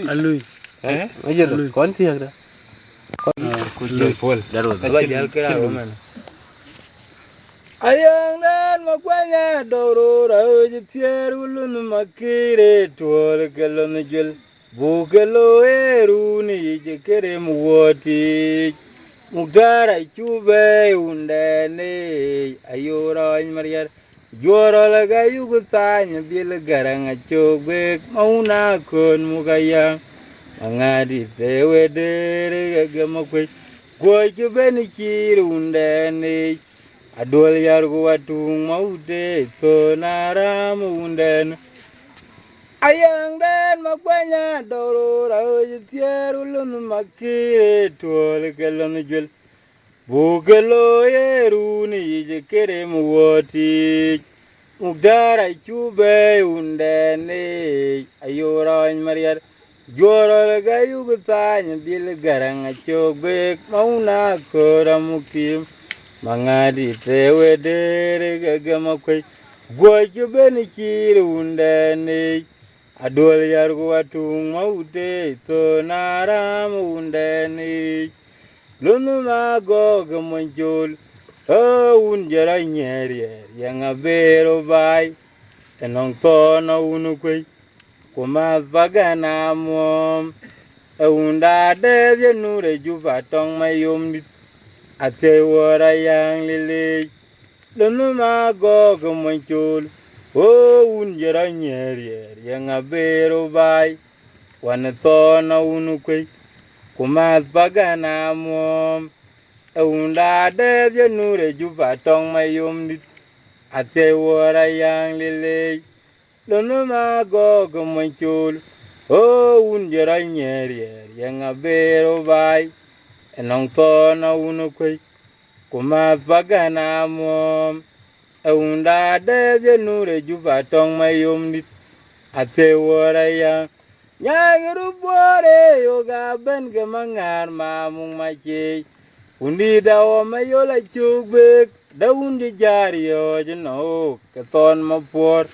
Alui. Ayo, con thiệt đó. Kucing full. Darul. Ba jal kira man. Ayang nan makwanya doro rao tier ulun makire tuol kelon jul. Bukelo eru ni jekere muwati. Mugdara chube undane ayora mariar. Joro laga yugutanya bil garang achobek mauna kon mugayang. Angadi tewe dere gamakwe. Gwa jubeni undane. Adol yargu watung maude to naram unden. Ayang dan makwanya doro rao jitierulun makire tuol kelon jul. Bukelo yeruni jekere muwati. Mugdara chube undene ayora mariar. Joro laga yugutanya bil garang achobek mauna kora mukim. Mangadi tewe dere gagama kwe. Gwajo beni chiri undene. Adol yargu watung maude to naram undene. Lunu mago gamonjol. Unjara nyeri yang abero bai. Enong tono unu kwe. Kuma bagana mom. Unda devye nure juba tong mayom dit. Ate wara yang lili. Lunu mago gamonjol. Unjara nyeri yang abero bai. Wana tono unu kwe. Kuma bagana mom. Unda devye nure juba tong mayom dit. Ate wara yang lili. Lunu mago gamonjol. Unjara nyeri yang abero bai. Enong tono unu kwe. Kuma bagana mom. Unda devye nure juba tong mayom dit. Ate wara yang. Nyangiru bore yoga ben gamangar mamung machi. Undi dawa mayola chubek. Daundi jari yo jino. Katon mapor.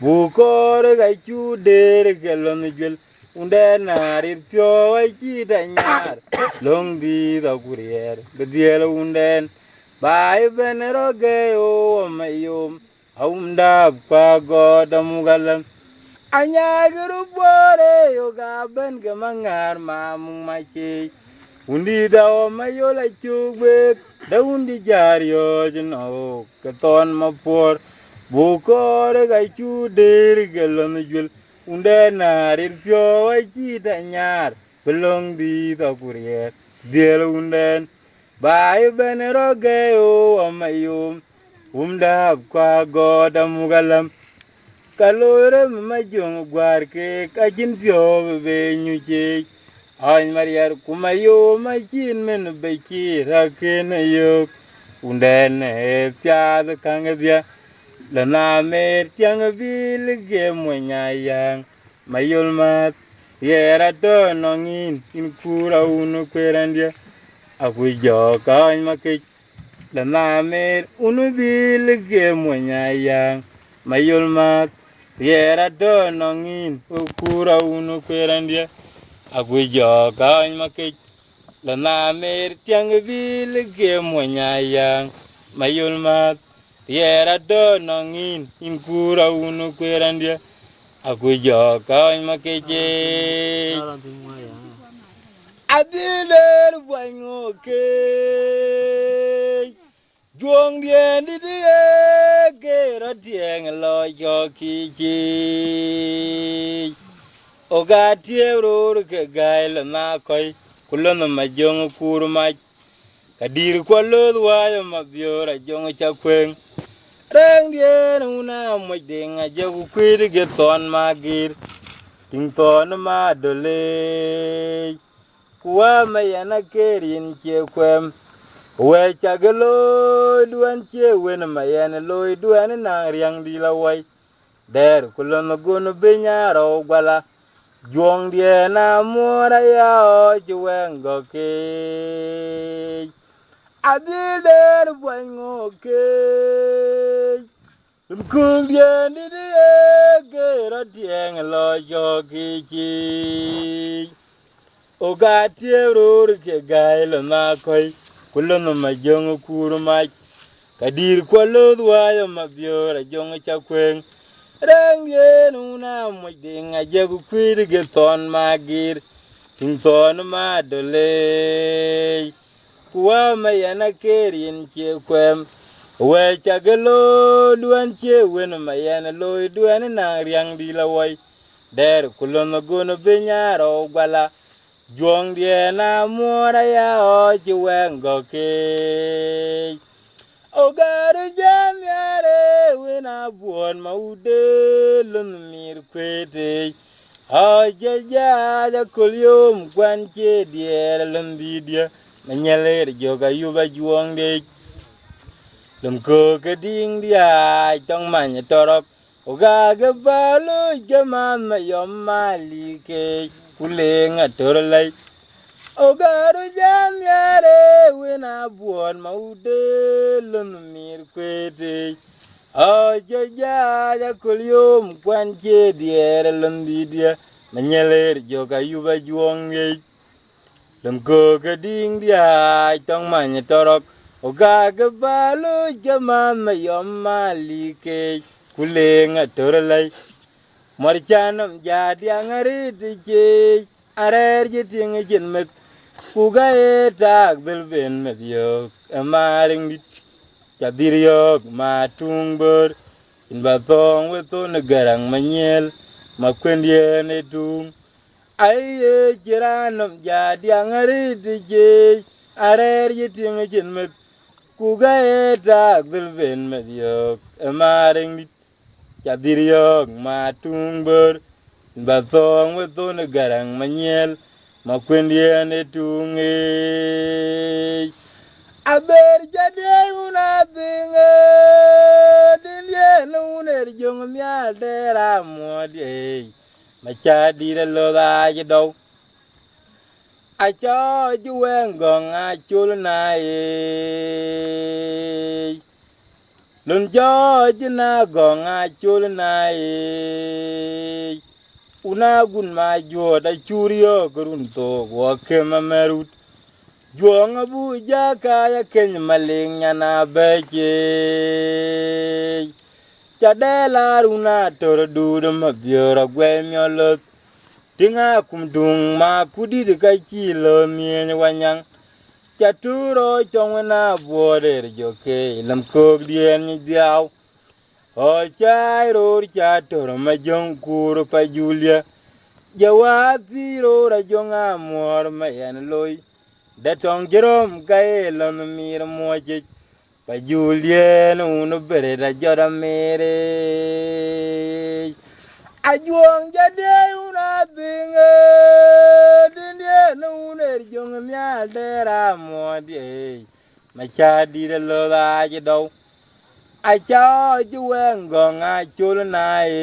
Bukore gachu dere galon jul. Unde narir pyo wachi danyar. Long di da kurier. Gediel unden. Bai benero geyo mayom. Aumda kwa goda mugalam. Anyagiru bore yoga ben gamangar mamung machi. Undi dawa mayola chubek. Daundi jari yo jino. Katon mapor. Bukore gachu dere galon jul. Unde narir pyo wachi danyar. Belong di da kurier. Diel unden. Bai benero geyo amayum. Kwa goda mugalam. Kalore majong guarke kajin pyo be nyuche. Ay mariar kumayo machin men beki raken yok. Unden piad kangabia. Lana mer tiang bil ge monyayang. Mayol mat. Yera to nongin in kura unu kwerandia. Aku jo kain makik. Lana mer unu bil ge monyayang. Mayol mat. Yera to nongin ukura unu kwerandia. Aku jo kain makik. Lana mer tiang bil ge monyayang. Mayol mat. Yera to nongin in kura unu kwerandia. Aku jo kain makik. Adiler wango ke. Juang dien di dia ke radiang lo yo ki chi. Oga tiero ke gail na koi kulon ma jong kurma. Kadir ko lo wa ma biora jong chakwen. Rang dien una mo denga jagu kwir ge ton magir. Ting ton ma dole. Kuwa mayana kerin che kwem. We chagalo duan che wen mayana loy duan na riang di la wai. Der kulon gun binya ro gwala. Juang dia na mora ya o jueng go ke. Adi der buango ke. Lum kung dien di die ke ra tieng lo yo ki chi. O ga tie ro ke gai lo na koi. Kulo no ma jong kuru ma. Kadir kwa lo dwa yo ma bio ra jong cha kweng. Rang ye nu na mo ding a je ku kwir ge ton ma gir. Ting ton ma dole. Kuwa ma yana kerin che kwem. We chagelo duan che wen ma yana lo duan na riang di la wai. Der kulono gono binya ro gwala. Juang dia na muara ya o chi wen go ke. O garu jam yare wena buon ma ude lun mir kwete. O jaja da kulyum kwan che dia lun di dia. Nanyale joga yuba juang de. Lum ko ke ding dia trong man torok. O ga ga balu jaman ma yom mali ke kulenga torlai. O garu jam yare wena buon ma ude lun mir kwete. O jaja ja kulyum kwan che dia lun di dia. Nanyale joga yuba juang de. Lum ko ke ding dia trong man torok. O ga ga balu jaman ma yom mali ke kulenga torlai. Marchanam jadi angari tiche arer jiting jinmet kuga e tak bilben met yok amaring dit cadir yok matung ber in batong weto negarang manyel makwendie ne tung aye jiranam jadi angari tiche arer jiting jinmet kuga e tak bilben met yok amaring dit cadir yok matung ber batong weto negarang manyel makwendie ne tung aber jade una binge dinye nuner jong mya dera modie machadi lo da jido acho juwen gong a chul na e lun jo jina gong a chul na e una gun ma jo da churio grun to wo kema merut juang abu jaka ya ken maling yana beche chadela runa tor dur ma biora gwemyolot tinga kumdung ma kudi de kai lo mien wanyang chaturo chongna bore joke lam kog dien ni diaw o chai ror chator ma jong kur pa julia jawati ror jonga mor ma yan loy da tong jerom gae lon mir moje pa julien unu bere da jora mere ajuang jade una binge dindie no uner jong mya dera modie machadi de lo da jido acha juwen gong a chul na e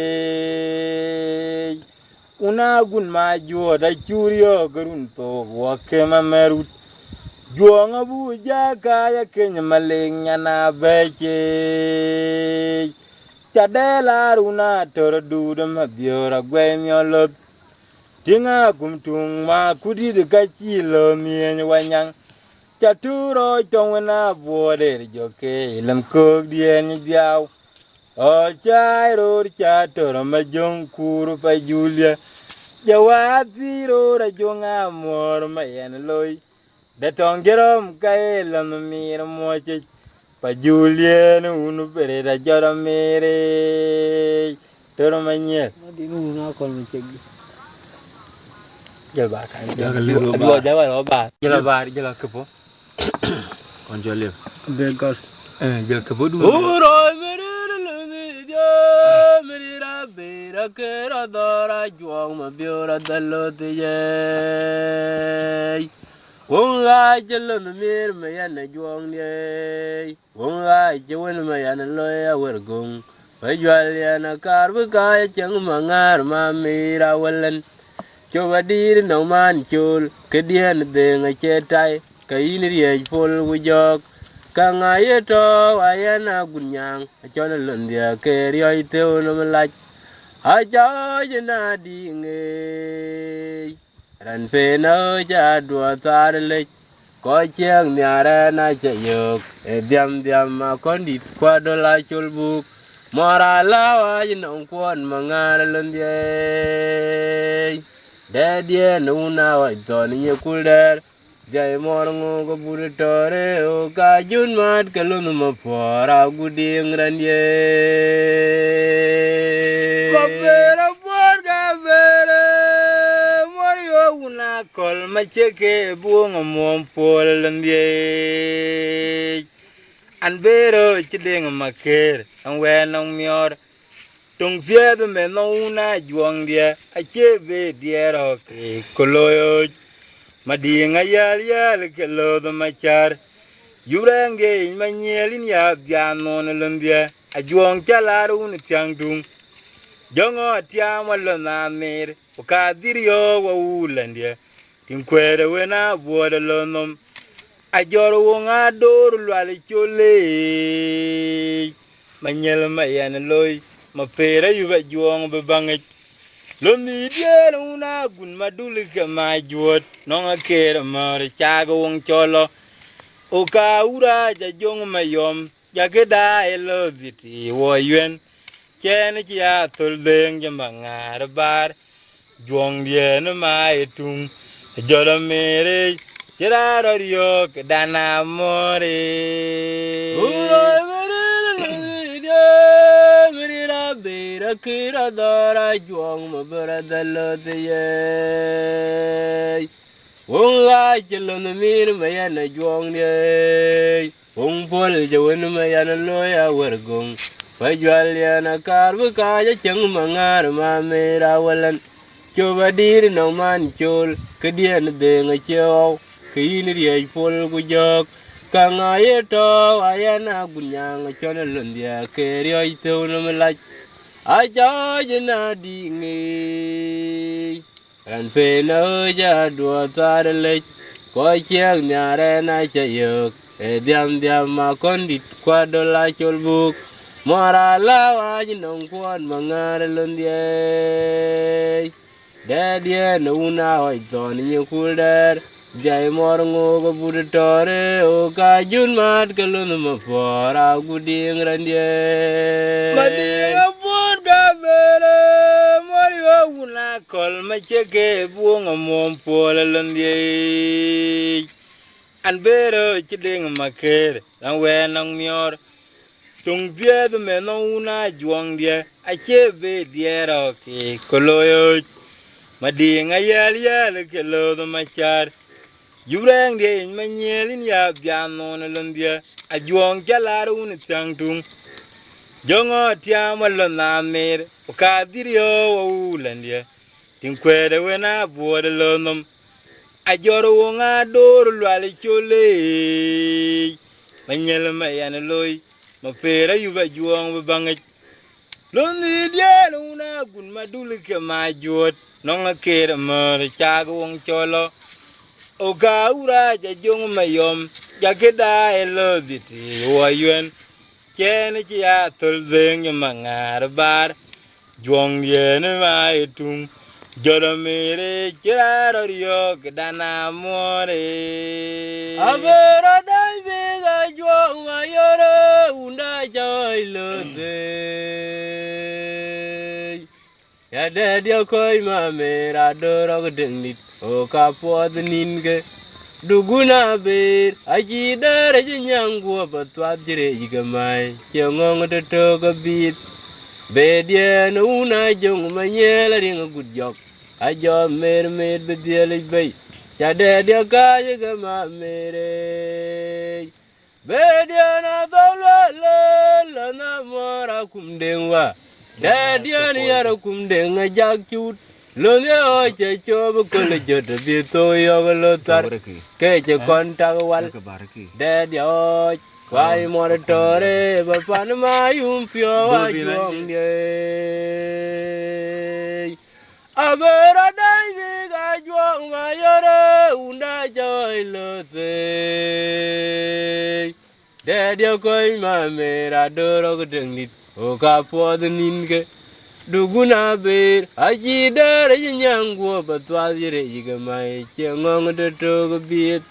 una gun ma jo da churio grun to wo kema merut juang abu jaka ya ken maling yana beche chadela runa tor dudum biora gwemyolot tinga kumtung ma kudi de kachi lo mien wanyang chaturo chongna bore joke lam kog dien diaw o chai ror chator ma jong kuru pa julia jawati ror jonga mor ma yen loy da tong jerom kae lam mir moche pa julien unu bere da jora mere toro manye Di nu na kon cegi. jel ba kan Jaga liru ba. do jawa ro ba jela kepo Kon jolib. Begal. jel kepo du ro mere le jo mere ra bera kera dora juang ma biora dallo te ye wonga jelo mir me yana juang ne wonga jewen me yana loya wergong pajwal yana karbu ka chang mangar ma mira walen choba dir no man chul kedien de nga chetai kain riej pol wujok Kangayeto ayana gunyang achona lundia kerio iteo no malach aja jena dinge ran pena ja dua tarle ko chiang nyara na chayok diam diam ma kondit kwado la chulbu mora lawa jinong kwon mangar lundia dadie nuna wa toni nyekulder jai morngo ko buritore o ka jun mat kalun ma pora guding randie Kopera por gavere morio una kol macheke buong mom pol ndie an bero chideng maker an wenong mior tung fied me no una juang dia achebe diero ke koloyo madinga yal yal ke lodo machar yurenge manyelin ya bianon lumbia ajuang chalarun tiangdung jongo tiama lona mer ukadirio wa ulandia tinkwere wena boda lonom ajoro wonga dor lwali chole manyel mayan loy mapera yuba juang bebange lomi dier una gun madul ke majuot nonga kere mar chago wong cholo oka ura ja jong mayom jageda elobiti wo yuen chen chia tul deng jamangar bar juang dien mai tung jolo mere Geraro rio ke dana more Mirira bira kira dora juang ma beradalo de Unga chilon mir mayana juang de pol jawan mayana loya wargong Pajualiana karbu kaya chang mangar ma mera walan Coba diri no man chol kedian de ngacho Kini riay pol kujok Kangayeto ayana gunyang chona lundia kerio ito no malach aja jena dingi ran pena ja dua tarle ko chiang nyare na chayok diam diam ma kondit kwado la cholbuk mora la wajinong kwon mangar lundia dadie no una hoiton nyekulder jai morngo ko buritore o ka jun mat kalun ma fora guding randie Madinga por gavere morio una kol macheke buong mom pol ndie an bero chideng maker an wenong mior tung fied me no una juang dia achebe diero ke koloyo madinga yal yal ke lodo machar Jurang de manyelin ya bianon lundia a juang jalarun tangtung jongo tiama lona mer ukadirio wa ulandia tinkwere wena buoda lonom a joro wonga dor lwali chole manyel mayan loy mapera yuba juang bangaj londi dia luna gun madul ke majot nonga kere mer chago wong cholo Oka ura ja jong mayom jageda elobiti wo yuen chen chia tul deng mangar bar juang yen mai tung jolo mere chiraro rio kedana more abera dai vega juang mayore unda joy lode ya de dio koi ma mera doro dengit o ka pod ninge duguna ber aji dare jinyangwa batwa jire yigamai chengong de to ga bit bedien una jong manyela ring gudjok ajo mer mer bediel bay ya de dio ka yigama mere bedien adolo la na mora kumdenwa Daddian yara kumdenga jakchut Lone oche chobu kule jote bito yoga lotar Keche kontag wal Daddy och Kwai moratore Bapan mayum pio wajong die Abera dai ga juang mayore Unda joy lote Daddy koi mame radoro gudengit o kapo the ninke duguna ber aji dare nyangwo batwazire yigamai chengong de to bit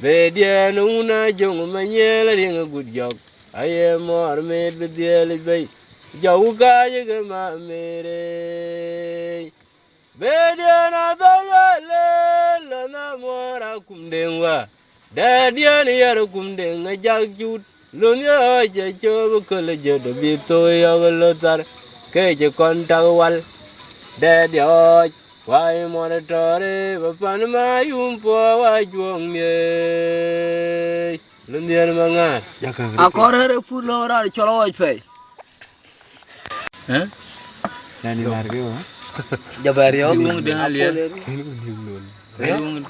bedia nuna jong manyela ring good job I am more made with the elevate jauka yigama mere bedia na dolale na mora kumdengwa Daddy yar kumdenga jagjut lunya je chob kole je de bito yaglotar ke je kontawal Daddy oj wai monitore bapan mayum po wajong ye lunya mangar Akore pulo ra cholo oi pe. Eh? Nani marge wa Jabar yo ngung dengan lian. Kini kun himnon Yung